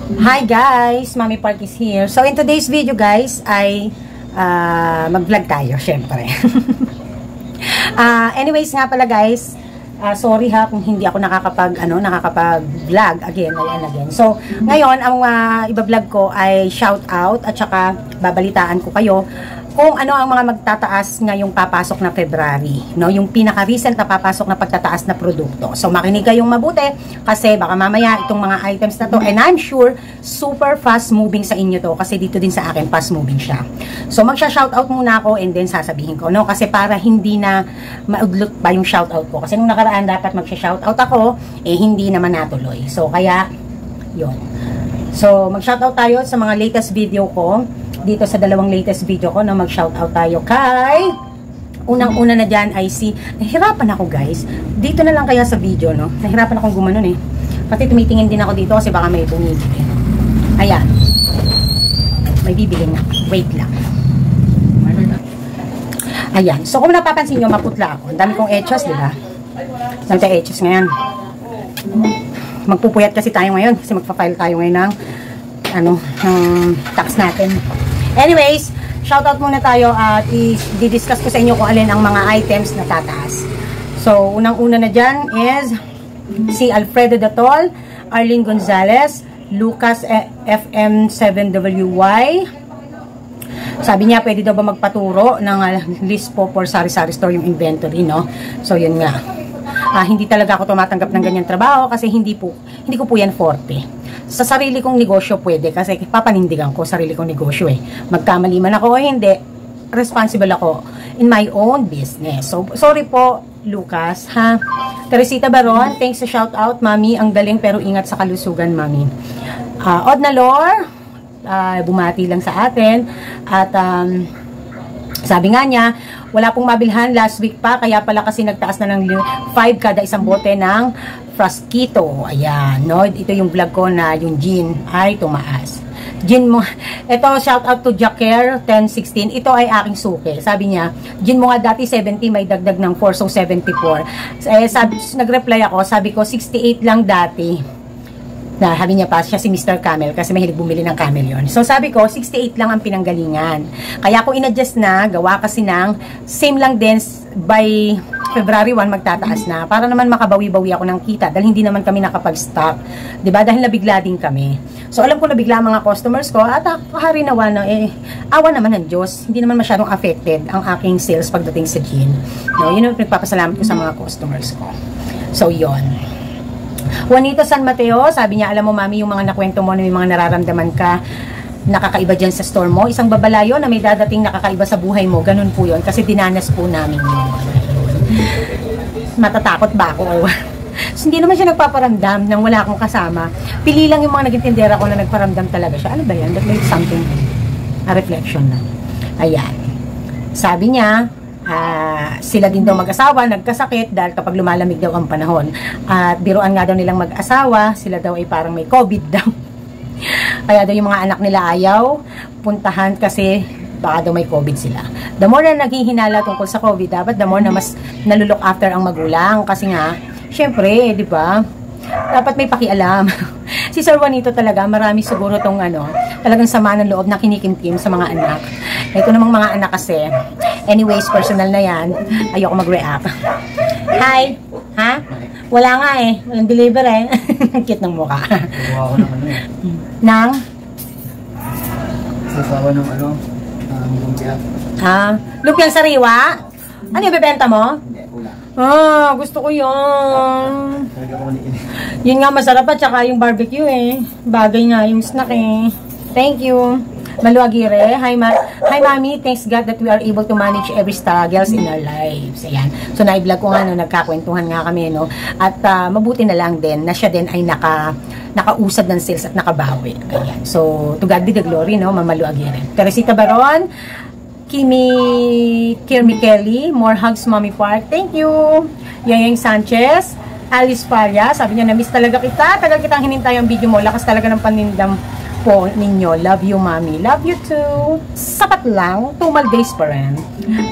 Hi guys, Mommy Park is here. So in today's video guys ay mag-vlog tayo, syempre. Anyways nga pala guys, sorry ha kung hindi ako nakakapag-vlog again and again. So ngayon ang iba-vlog ko ay shout out at saka babalitaan ko kayo kung ano ang mga magtataas ngayong papasok na February, no? Yung pinaka-recent na papasok na pagtataas na produkto. So makinig kayong mabuti kasi baka mamaya itong mga items na to, and I'm sure super fast moving sa inyo to kasi dito din sa akin fast moving siya. So magsha-shoutout muna ako and then sasabihin ko, no? Kasi para hindi na maudlot pa yung shoutout ko. Kasi nung nakaraan dapat magsha-shoutout ako, hindi naman natuloy. So kaya, yun. So mag-shoutout tayo sa mga latest video ko. Dito sa dalawang latest video ko na mag-shoutout tayo kay unang-una na dyan ay nahirapan ako guys, dito na lang kaya sa video, no? Nahirapan akong gumanon pati tumitingin din ako dito kasi baka may bumibili. Ayan, may bibili na, wait lang. Ayan, so kung napapansin nyo, maputla ako, ang dami kong etchos, diba? Dami tayo etchos ngayon. Magpupuyat kasi tayo ngayon kasi magpa-file tayo ngayon ng tax natin. Anyways, shoutout muna tayo at i-discuss ko sa inyo kung alin ang mga items na tataas. So, unang-una na dyan is si Alfredo Datol, Arlene Gonzalez, Lucas FM7WY. Sabi niya, pwede daw ba magpaturo ng list po for sari-sari store yung inventory, no? So, yun nga. Hindi talaga ako tumatanggap ng ganyan trabaho kasi hindi ko po yan forte. Sa sarili kong negosyo pwede kasi papanindigan ko sarili kong negosyo magkamali man ako o hindi, responsible ako in my own business. So sorry po Lucas ha. Teresita Baron, thanks sa shout out mami, ang galing pero ingat sa kalusugan mami. Odna Lor, bumati lang sa atin at sabi nga niya, wala pong mabilhan last week pa, kaya pala kasi nagtaas na ng 5 kada isang bote ng Frasquito. Ayan, no? Ito yung vlog ko na yung gin ay tumaas. Gin mo, ito shout out to Jacker 1016. Ito ay aking suki. Sabi niya, gin mo nga dati 70, may dagdag ng 4, so 74. Nag-reply ako, sabi ko 68 lang dati. Sabi niya pa, siya si Mr. Camel kasi mahilig bumili ng Camel yon. So sabi ko, 68 lang ang pinanggalingan. Kaya ako in-adjust na, gawa kasi ng same lang din by February 1 magtataas na para naman makabawi-bawi ako ng kita dahil hindi naman kami nakapag-stock. 'Di ba? Dahil nabigla din kami. So alam ko nabigla ang mga customers ko at kaharinawa na awa naman ng Diyos. Hindi naman masyadong affected ang aking sales pagdating sa gin. No, yun ang nagpapasalamat ko sa mga customers ko. So yon. Juanito San Mateo, sabi niya, alam mo mami, yung mga nakwento mo na may mga nararamdaman ka nakakaiba dyan sa store mo, isang babalayo na may dadating nakakaiba sa buhay mo, ganun po yun kasi dinanas po namin yun. Matatakot ba ako? So, hindi naman siya nagpaparamdam nang wala akong kasama. Pili lang yung mga naging tindera ko na nagparamdam talaga siya. Ano ba yan? That may something, a reflection na. Ayan. Sabi niya, sila din daw mag-asawa, nagkasakit dahil kapag lumalamig daw ang panahon. At biruan nga daw nilang mag-asawa, sila daw ay parang may COVID daw. Kaya daw yung mga anak nila ayaw puntahan kasi baka daw may COVID sila. The more na naghihinala tungkol sa COVID, dapat the more na mas nalulok after ang magulang. Kasi nga, syempre, di ba? Dapat may pakialam. Si Sir Juanito talaga, marami siguro tong talagang sama ng loob na kinikimkim sa mga anak. Ito namang mga anak kasi. Anyways, personal na yan. Ayoko mag-react. Hi! Ha? Wala nga walang deliver Cute ng mukha. Sasawa naman Nang? Sasawa ng lumpia. Lumpiang sariwa? Ano yung bibenta mo? Hindi, wala. Gusto ko yun. Yun nga masarap at saka yung barbecue Bagay nga yung snack Thank you. Malu Aguirre, hi mami, thanks God that we are able to manage every struggles in our lives. Ayan. So na-vlog ko nga nagkakwentuhan nga kami at mabuti na lang din na siya din ay nakausad ng sales at nakabawi. Ayan. So to God be the glory, Mama Malu Aguirre. Teresita Baron, Kirmi Kelly, more hugs Mommy Park. Thank you. Yang Sanchez, Alice Faria, sabi niya na-miss talaga kita. Tagal kitang hinintay ang video mo. Lakas talaga ng panindam po ninyo. Love you, Mami. Love you too. Sapat lang. 2 days pa rin.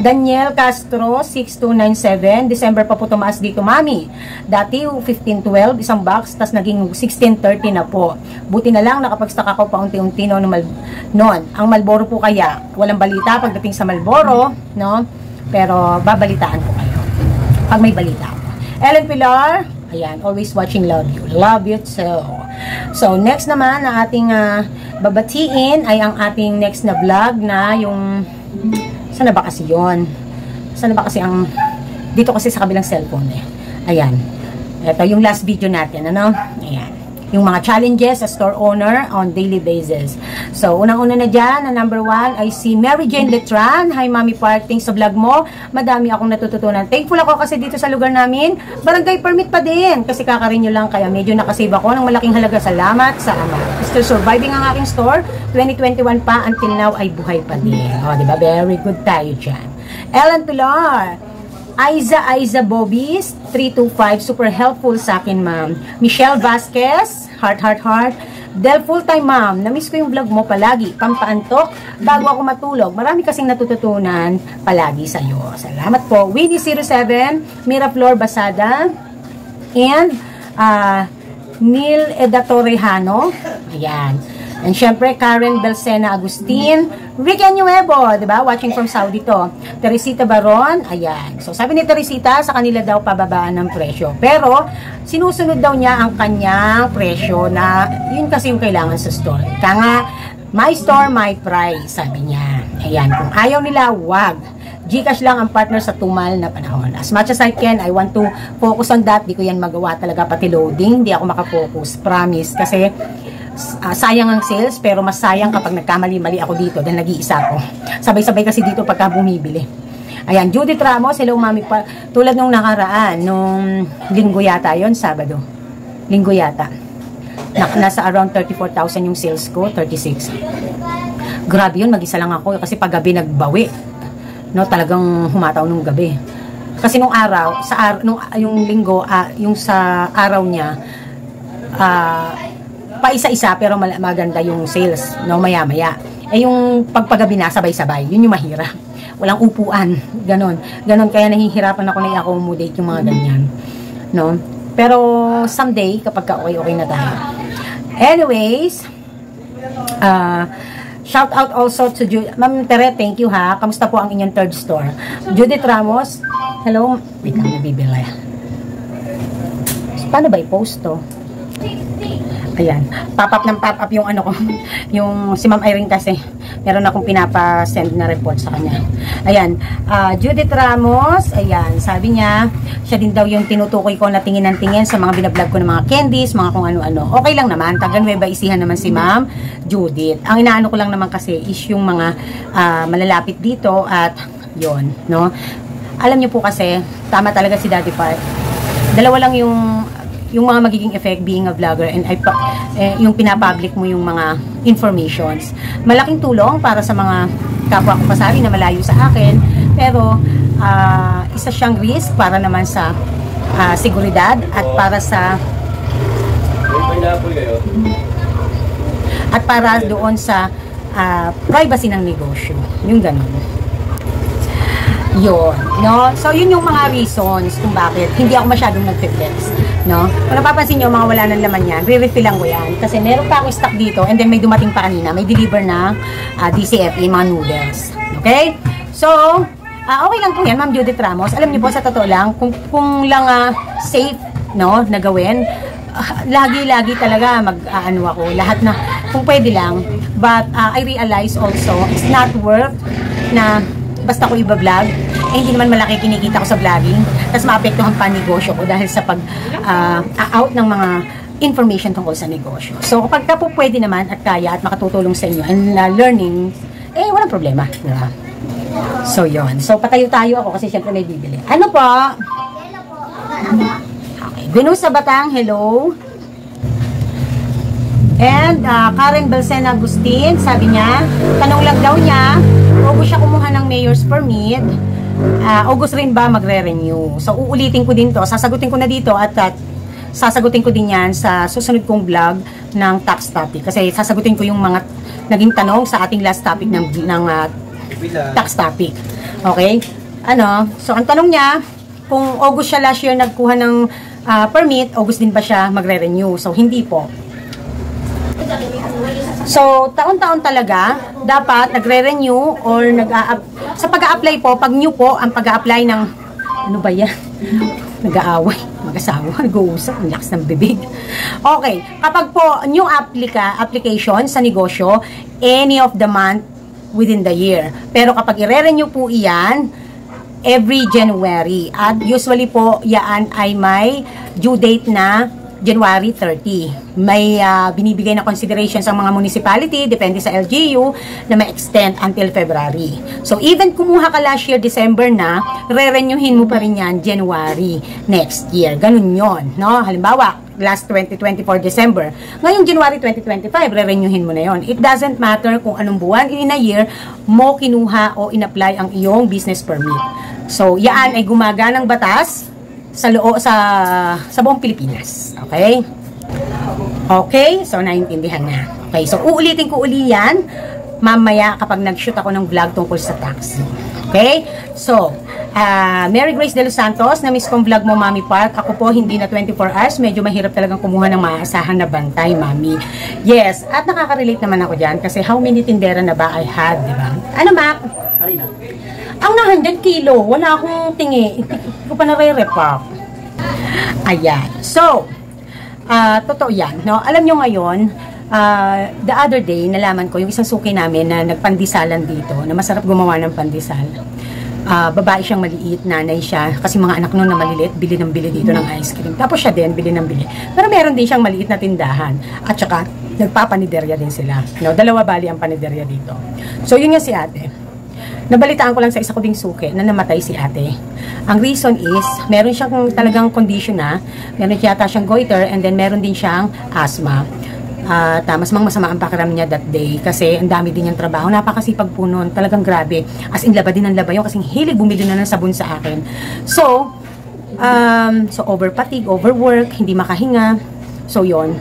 Daniel Castro, 6297. December pa po tumaas dito, Mami. Dati, 1512, isang box, tas naging 1630 na po. Buti na lang, nakapag-stock ako pa unti-unti noon. Ang Marlboro po kaya, walang balita pagdating sa Marlboro, no? Pero, babalitaan ko kayo. Pag may balita. Ellen Pilar, ayan, always watching, love you. Love you too. So, next naman na ating babatiin ay ang ating next na vlog na yung, saan na ba kasi yun? Saan na ba kasi ang, dito kasi sa kabilang cellphone eh. Ayan. Ito yung last video natin, ano? Ayan. Yung mga challenges sa store owner on daily basis. So, unang-una na dyan, na number 1 ay si Mary Jane Letran. Hi, Mami Parting, sa vlog mo. Madami akong natututunan. Thankful ako kasi dito sa lugar namin, barangay permit pa din. Kasi kakarenew lang, kaya medyo nakasave ako ng malaking halaga. Salamat sa Ama. Still surviving ang aking store. 2021 pa, until now ay buhay pa din. O, diba? Very good tayo dyan. Ellen Pilar. Aiza Bobis, 325, super helpful sa akin, ma'am. Michelle Vasquez, heart. Del full-time, ma'am. Namiss ko yung vlog mo palagi. Pampaantok, bago ako matulog. Marami kasing natututunan palagi sa'yo. Salamat po. Winnie 07, Miraflor Basada, and Neil Edatorejano. Ayan. And syempre, Karen Belcena Agustin, Ricky Nuevo, diba? Watching from Saudi to. Teresita Baron, ayan. So, sabi ni Teresita, sa kanila daw pababaan ng presyo. Pero, sinusunod daw niya ang kanyang presyo na, yun kasi yung kailangan sa store. Kaya nga, my store, my price, sabi niya. Ayan, kung ayaw nila, wag. Gcash lang ang partner sa tumal na panahon. As much as I can, I want to focus on that. Di ko yan magawa talaga, pati loading. Di ako makafocus, promise. Kasi, sayang ang sales, pero mas sayang kapag nagkamali-mali ako dito dahil nag-iisa ako. Sabay-sabay kasi dito pagka bumibili. Ayan, Judith Ramos, hello Mami. Tulad nung nakaraan, nung linggo yata yon, Sabado. Linggo yata. Nasa around 34,000 yung sales ko, 36. Grabe yun, mag-isa lang ako kasi pag gabi nagbawi. No, talagang humataw nung gabi. Kasi nung araw, yung linggo, yung sa araw niya, pa isa-isa pero maganda yung sales, no, maya-maya. Eh yung pagpagabi na sabay-sabay, yun yung mahirap. Walang upuan, ganon. Kaya nahihirapan ako na i-accommodate yung mga ganyan, no. Pero someday kapag okay na tayo. Anyways, shout out also to Ma'am Tere, thank you ha. Kamusta po ang inyong third store? Judith Ramos, hello. Wait lang, nabibila. Paano ba i-post to? Ayan, pop-up ng pop-up yung ano ko, yung si Ma'am Irene kasi, meron akong pinapa-send na report sa kanya. Ayan, Judith Ramos, ayan, sabi niya, siya din daw yung tinutukoy ko na tingin ng tingin sa mga binablog ko ng mga candies, mga kung ano-ano. Okay lang naman, taga-Nueva Ecija naman si Ma'am Judith. Ang inaano ko lang naman kasi is yung mga malalapit dito at yon, no? Alam niyo po kasi, tama talaga si Daddy Park. Dalawa lang yung mga magiging effect being a vlogger and yung pinapublic mo yung mga informations. Malaking tulong para sa mga kapwa ko pasari na malayo sa akin, pero isa siyang risk para naman sa seguridad at para sa doon sa privacy ng negosyo. Yung ganun. Yun, no? So, yun yung mga reasons kung bakit hindi ako masyadong nag-flex, no? Kung napapansin nyo, mga wala ng laman yan, re-refillan ko yan. Kasi meron pa akong stock dito and then may dumating pa kanina, may deliver na DCFE, mga noodles. Okay? So, okay lang po yan, Ma'am Judith Ramos. Alam niyo po, sa totoo lang, kung lang safe, no, na gawin, lagi-lagi talaga mag-ano ako, lahat na, kung pwede lang. But, I realize also, it's not worth na basta ko iba-vlog, hindi naman malaki kinikita ko sa vlogging, tapos maapektuhan pa negosyo ko dahil sa pag-out ng mga information tungkol sa negosyo. So, kapag po pwede naman at kaya at makatutulong sa inyo and learning, walang problema. Diba? So, yun. So, patayo-tayo ako kasi syempre may bibili. Ano po? Okay. Venus sa Batang, hello. And Karen Belcena Agustin, sabi niya, tanong lang daw niya, August siya kumuha ng mayor's permit, August rin ba magre-renew? So uulitin ko din to, sasagutin ko na dito at sasagutin ko din yan sa susunod kong vlog ng tax topic. Kasi sasagutin ko yung mga naging tanong sa ating last topic ng tax topic. Okay? So ang tanong niya, kung August siya last year nagkuha ng permit, August din ba siya magre-renew? So hindi po. So, taon-taon talaga, dapat nagre-renew or sa pag-a-apply po, pag new po, ang pag-a-apply ng, ano ba yan? Nag-aaway, mag-asawa, nag-uusap, ang lakas ng bibig. Okay, kapag po new application sa negosyo, any of the month within the year. Pero kapag i-renew po iyan, every January. At usually po, yan ay may due date na January 30. May binibigay na consideration sa mga municipality, depende sa LGU, na may extend until February. So, even kumuha ka last year, December na, re-renewin mo pa rin yan January next year. Ganun yon, no? Halimbawa, last 2024 December. Ngayon, January 2025, re-renewin mo na yon. It doesn't matter kung anong buwan in a year mo kinuha o in-apply ang iyong business permit. So, yan ay gumaganang batas sa buong Pilipinas. Okay? Okay? So, naiintindihan na. Okay? So, uulitin ko uli yan mamaya kapag nag-shoot ako ng vlog tungkol sa tax. Okay? So, Mary Grace de los Santos, na-miss kong vlog mo, Mami Park. Ako po, hindi na 24 hours. Medyo mahirap talagang kumuha ng maaasahan na bantay, Mami. Yes, at nakaka-relate naman ako dyan kasi how many tindera na ba I had, di ba? Ano, Mac? Ang na 100 kilo, wala akong tingi. Hindi ko pa nare-repack. Ayan. So, totoo yan. No? Alam nyo ngayon, the other day, nalaman ko, yung isang suki namin na nagpandisalan dito, na masarap gumawa ng pandesal. Babae siyang maliit, nanay siya, kasi mga anak nun na maliliit, bili ng bili dito ng ice cream. Tapos siya din, bili ng bili. Pero meron din siyang maliit na tindahan. At saka, nagpapaniderya din sila. No? Dalawa bali ang paniderya dito. So, yun nga si ate. Nabalitaan ko lang sa isa ko ding suki na namatay si ate. Ang reason is, meron siyang talagang condition na, meron yata siyang goiter, and then meron din siyang asthma. Mas masama ang pakiram niya that day kasi ang dami din niyang trabaho. Napakasipag po nun, talagang grabe. As in, laba din ang laba yun kasi hilig bumili na ng sabon sa akin. So over fatigue, overwork, hindi makahinga. So, yon.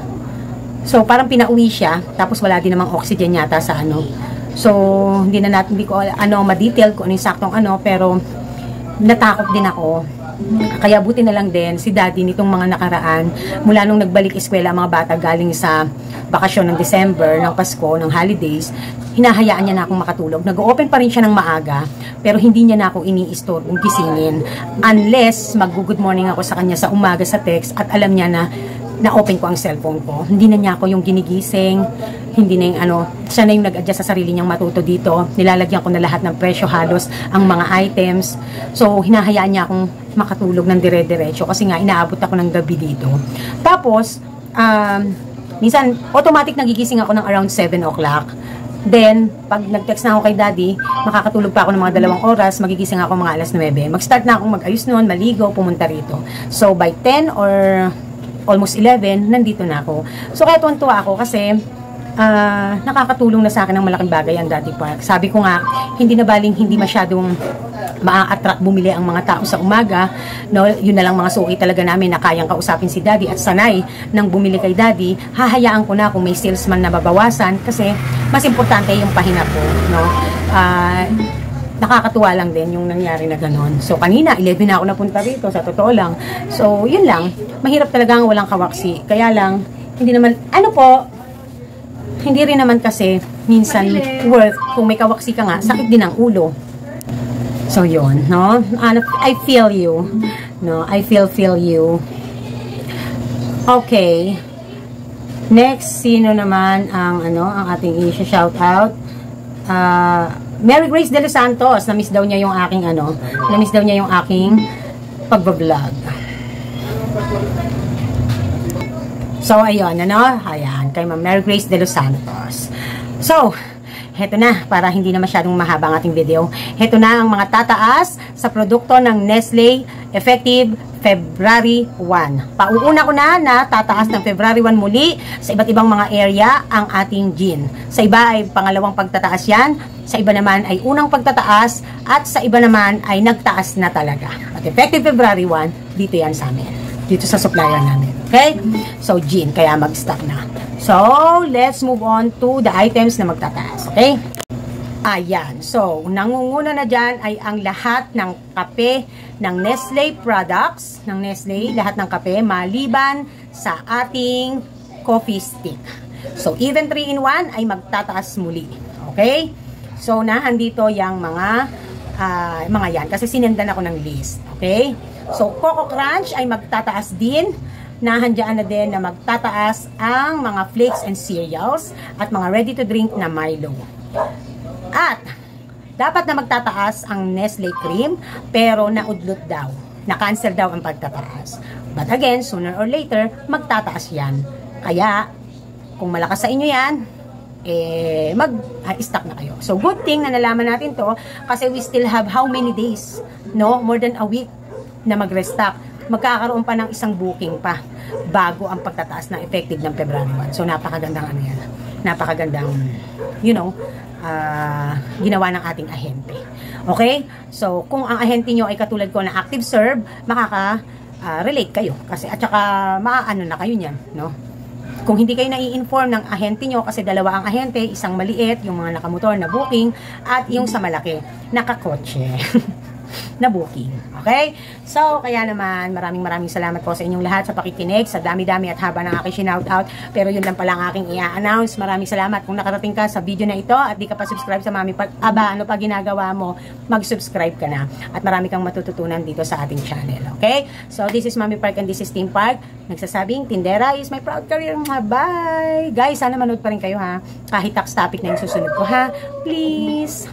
So, parang pinauwi siya, tapos wala din namang oxygen yata sa ano. So, hindi ko ma-detail kung ano yung saktong pero natakot din ako. Kaya buti na lang din si daddy nitong mga nakaraan, mula nung nagbalik eskwela ang mga bata galing sa bakasyon ng December, ng Pasko, ng holidays, hinahayaan niya na akong makatulog. Nag-open pa rin siya ng maaga, pero hindi niya na ako ini-istorbong gisingin. Unless mag-good morning ako sa kanya sa umaga sa text at alam niya na-open ko ang cellphone ko. Hindi na niya ako yung ginigising, hindi na yung siya na yung nag-adjust sa sarili niyang matuto dito. Nilalagyan ko na lahat ng presyo halos ang mga items. So, hinahayaan niya akong makatulog ng dire-diretso kasi nga inaabot ako ng gabi dito. Tapos, minsan, automatic nagigising ako ng around 7 o'clock. Then, pag nag-text na ako kay daddy, makakatulog pa ako ng mga 2 oras, magigising ako mga alas 9. Mag-start na akong mag-ayos noon, maligo, pumunta rito. So, by 10 or almost 11, nandito na ako. So, kaya tuwan-tuwa ako kasi nakakatulong na sa akin ng malaking bagay ang Daddy Park. Sabi ko nga, hindi na baling hindi masyadong maa-attract bumili ang mga tao sa umaga. No, yun na lang mga suki talaga namin na kayang kausapin si Daddy at sanay nang bumili kay Daddy. Hahayaan ko na kung may salesman na mabawasan kasi mas importante yung pahinga ko. No? Nakakatuwa lang din yung nangyari na gano'n. So, kanina, 11 na ako napunta rito, sa totoo lang. So, yun lang. Mahirap talagang walang kawaksi. Kaya lang, hindi naman, hindi rin naman kasi, minsan, worth, kung may kawaksi ka nga, sakit din ang ulo. So, yun, no? I feel you. No, I feel you. Okay. Next, sino naman ang ating i-shout out? Mary Grace de los Santos, na-miss daw niya yung aking na-miss daw niya yung aking pagbablog. So, ayun, ayan, kay Mary Grace de los Santos. So, heto na, para hindi na masyadong mahaba ang ating video. Heto na ang mga tataas sa produkto ng Nestle effective February 1. Pauuna ko na tataas ng February 1 muli sa iba't ibang mga area ang ating gin. Sa iba ay pangalawang pagtataas yan, sa iba naman ay unang pagtataas, at sa iba naman ay nagtaas na talaga. At effective February 1, dito yan sa amin. dito sa supplier namin. Okay? So, gin. Kaya mag-stock na. So, let's move on to the items na magtataas. Okay? Ayan. So, nangunguna na dyan ay ang lahat ng kape ng Nestle products, ng Nestle, lahat ng kape, maliban sa ating coffee stick. So, even 3-in-1 ay magtataas muli. Okay? So, nahandito yung mga yan. Kasi sinendan ako ng list. Okay? So, Coco Crunch ay magtataas din. Nahandyan na din na magtataas ang mga flakes and cereals at mga ready-to-drink na Milo. At, dapat na magtataas ang Nestle Cream, pero naudlot daw. Na-cancel daw ang pagtataas. But again, sooner or later, magtataas yan. Kaya, kung malakas sa inyo yan, mag-stock na kayo. So, good thing na nalaman natin to, kasi we still have how many days? No? More than a week na mag-restock. Magkakaroon pa ng isang booking pa bago ang pagtataas ng effective ng February 1. So, napakagandang ano yan. Napakagandang, ginawa ng ating ahente. Okay? So, kung ang ahente nyo ay katulad ko na active serve, makaka-relate kayo. Kasi, at saka, maaano na kayo niyan, no? Kung hindi kayo nai-inform ng ahente nyo, kasi dalawa ang ahente, isang maliit, yung mga nakamotor na booking, at yung sa malaki, nakakotse. na booking. Okay? So, kaya naman, maraming salamat po sa inyong lahat sa pakikinig, sa dami-dami at haba ng aking shoutout. Pero yun lang pala ang aking i-announce. Maraming salamat kung nakarating ka sa video na ito at di ka pa subscribe sa Mami Park. Ano pa ginagawa mo, mag-subscribe ka na. At marami kang matututunan dito sa ating channel. Okay? So, this is Mami Park and this is Team Park. Nagsasabing, Tindera is my proud career. Bye! Guys, sana manood pa rin kayo ha. Kahit tax topic na yung susunod ko ha. Please!